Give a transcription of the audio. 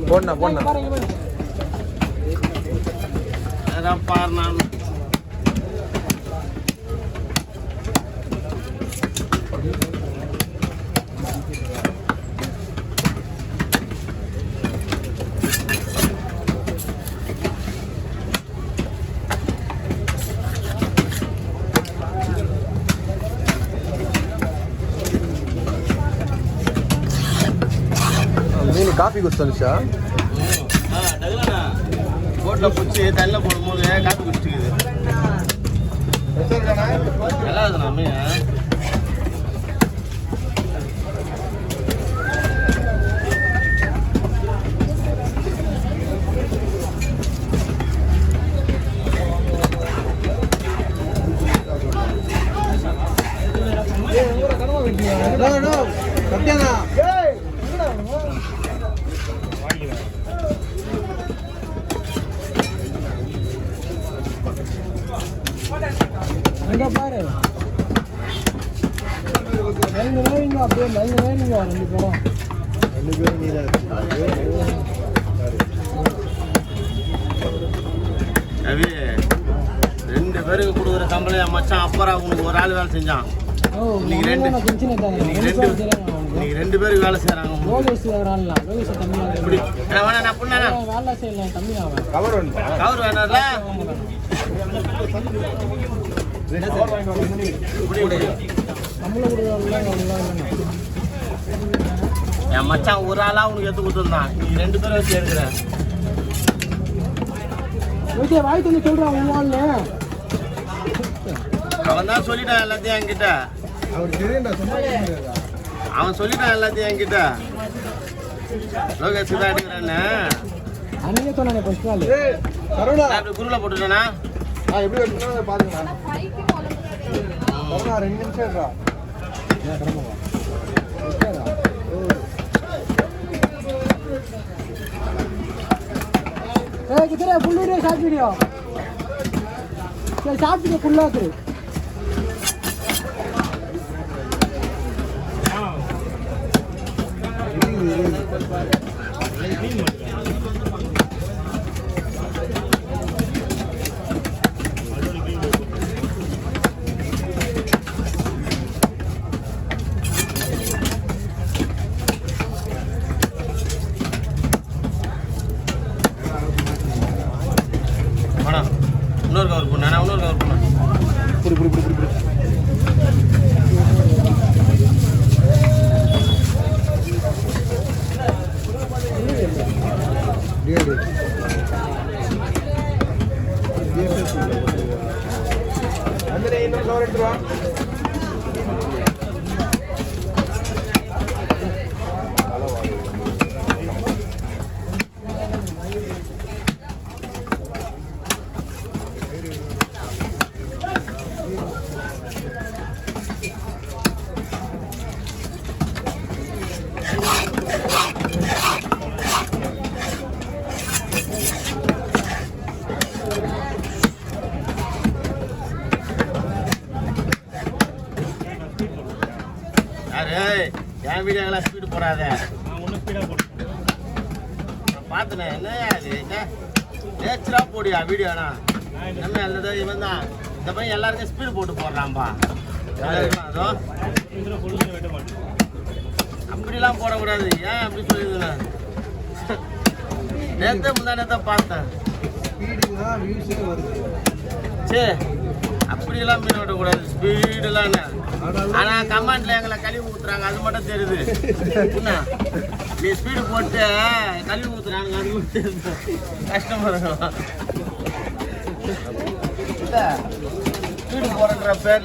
போடணும் போடணும் பாருண்ணா மீன் காஃபி குடிச்சா போட்டில் பிடிச்சி தண்ணியில் போடும்போது காப்பி குடிச்சிக்குது நல்லா இருக்குண்ணா மீன் சத்யாண்ணா எங்க பாரு நைங்க நேரிங்க அப்படியே நைங்க நேரிங்க ரெண்டு பேரும் நீ ரவி 2 பேருக்கு கொடுக்குற சம்பளம் என் மச்சான் அப்பறா உனக்கு ஒரு ஆள் வேலை செஞ்சான் இன்னைக்கு 2 பேருக்கு வேலை செய்யறாங்க கவர் வேணாம்ல என் மச்சான் ஒரு ஆளா உனக்கு எடுத்து கொடுத்துருந்தான் நீ 2 பேரும் வச்சு எடுக்கிறேன் அவன் தான் சொல்லிட்டான் எல்லாத்தையும் என்கிட்ட அவன் சொல்லிட்டான் எல்லாத்தையும் என்கிட்ட லோகேஷ் தான் எடுக்கிறேன்னு குருவில் போட்டுட்டேனா எப்படி பாத்துக்கா 2 நிமிஷம் किधर है full video short video short video full ला करे இன்னொரு கவர் பண்ணா இன்னொரு கவர் பண்ணா புடி புடி புடி புடி புடி ಅಂದ್ರೆ ಇನ್ನೊಂದು ಕವರ್ ಇಟ್ವಾ என் வீடியோலாம் ஸ்பீடு போடாத நான் பார்த்தேன் என்னையா அது நேச்சரா போடியா வீடியோனா நம்ம அல்லது இவன் தான் இந்த பையன் எல்லாருக்கும் ஸ்பீடு போட்டு போடுறான்பா அதோ அப்படிலாம் போடக்கூடாது ஏன் அப்படி சொல்லிடுதுண்ணா நேற்று முந்தா நேற்று பார்த்தேன் சரி அப்படியெல்லாம் மீன் விடக்கூடாது ஸ்பீடெல்லாம் ஆனால் கமாண்டில் எங்களை கழுவி ஊற்றுறாங்க அது மட்டும் தெரியுது என்ன நீ ஸ்பீடு போட்டு கழுவி ஊற்றுறானுங்க அது மட்டும் தெரியுது கஷ்டமாக இருக்கும் ஸ்பீடு போடுற பேர்